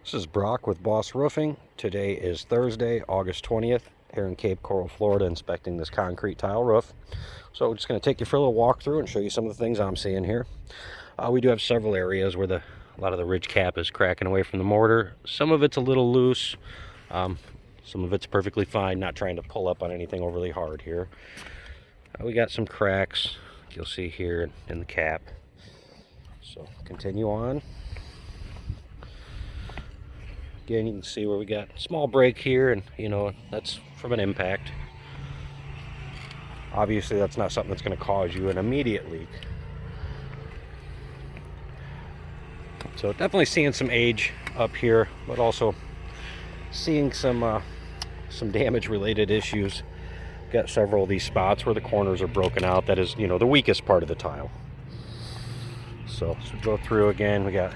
This is Brock with Boss Roofing. Today is Thursday, August 20th, here in Cape Coral, Florida, inspecting this concrete tile roof. So we're just going to take you for a little walkthrough and show you some of the things I'm seeing here. We do have several areas where a lot of the ridge cap is cracking away from the mortar. Some of it's a little loose. Some of it's perfectly fine, not trying to pull up on anything overly hard here. We got some cracks, you'll see here in the cap. So continue on. Again, you can see where we got a small break here, and that's from an impact. Obviously that's not something that's going to cause you an immediate leak. So definitely seeing some age up here, but also seeing some damage related issues. Got several of these spots where the corners are broken out. That is, the weakest part of the tile. So let's go through again. We got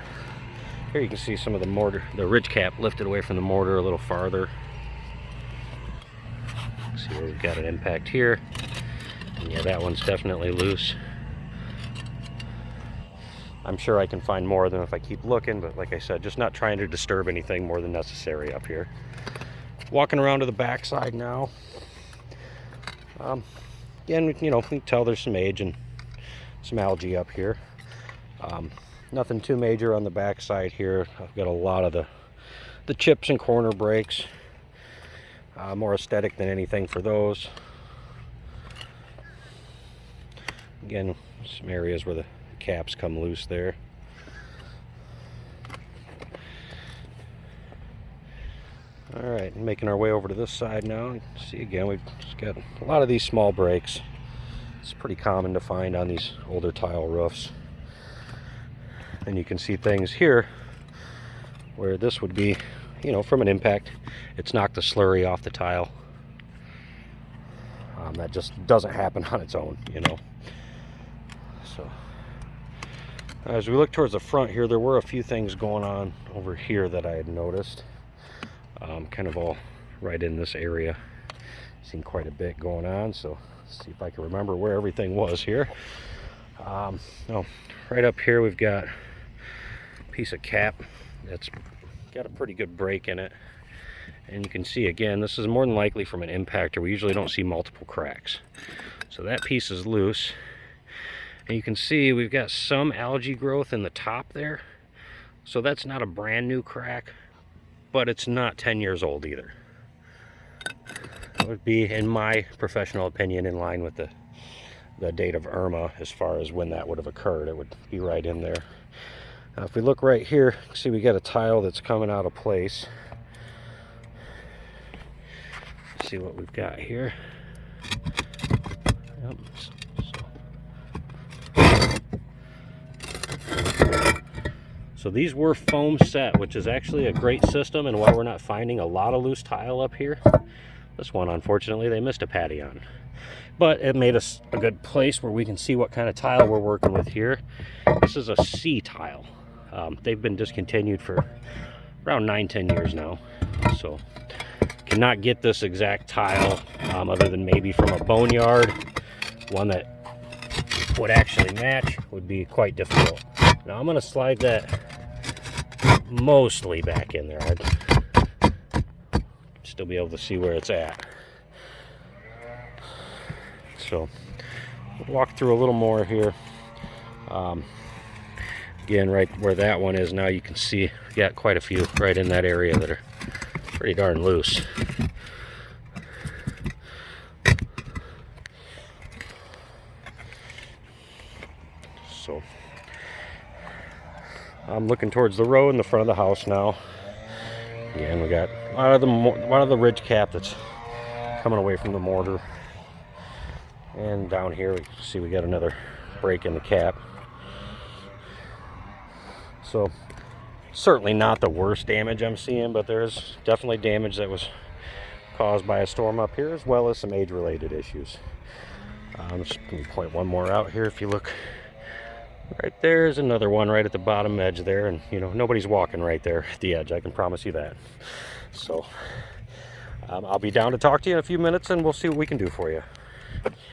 here, you can see some of the mortar, the ridge cap lifted away from the mortar a little farther. See where we've got an impact here. And yeah, that one's definitely loose. I'm sure I can find more of them if I keep looking, but like I said, just not trying to disturb anything more than necessary up here. Walking around to the back side now. Again, we can tell there's some age and some algae up here. Nothing too major on the back side here. I've got a lot of the chips and corner breaks. More aesthetic than anything for those. Again, some areas where the caps come loose there. All right, making our way over to this side now. See, again, we've just got a lot of these small breaks. It's pretty common to find on these older tile roofs. And you can see things here where this would be, from an impact, it's knocked the slurry off the tile. That just doesn't happen on its own, So as we look towards the front here, there were a few things going on over here that I had noticed. Kind of all right in this area. Seen quite a bit going on, so let's see if I can remember where everything was here. Right up here we've got a piece of cap that's got a pretty good break in it. And you can see, again, this is more than likely from an impactor. We usually don't see multiple cracks. So that piece is loose. And you can see we've got some algae growth in the top there. So that's not a brand new crack, but it's not 10 years old either. It would be, in my professional opinion, in line with the date of Irma as far as when that would have occurred. It would be right in there. If we look right here, see we got a tile that's coming out of place. See what we've got here. Yep. So these were foam set, which is actually a great system, and why we're not finding a lot of loose tile up here. This one, unfortunately, they missed a patty on. But it made us a good place where we can see what kind of tile we're working with here. This is a C tile. They've been discontinued for around 9-10 years now. So cannot get this exact tile other than maybe from a boneyard. One that would actually match would be quite difficult. Now I'm going to slide that mostly back in there. I'd still be able to see where it's at. So we'll walk through a little more here. Again, right where that one is now, you can see we got quite a few right in that area that are pretty darn loose. So I'm looking towards the road in the front of the house now. Again, we got a lot of the ridge cap that's coming away from the mortar. And down here, we see we got another break in the cap. So certainly not the worst damage I'm seeing, but there's definitely damage that was caused by a storm up here, as well as some age-related issues. I'm just going to point one more out here. If you look right there, is another one right at the bottom edge there, and nobody's walking right there at the edge, I can promise you that. So I'll be down to talk to you in a few minutes, and we'll see what we can do for you.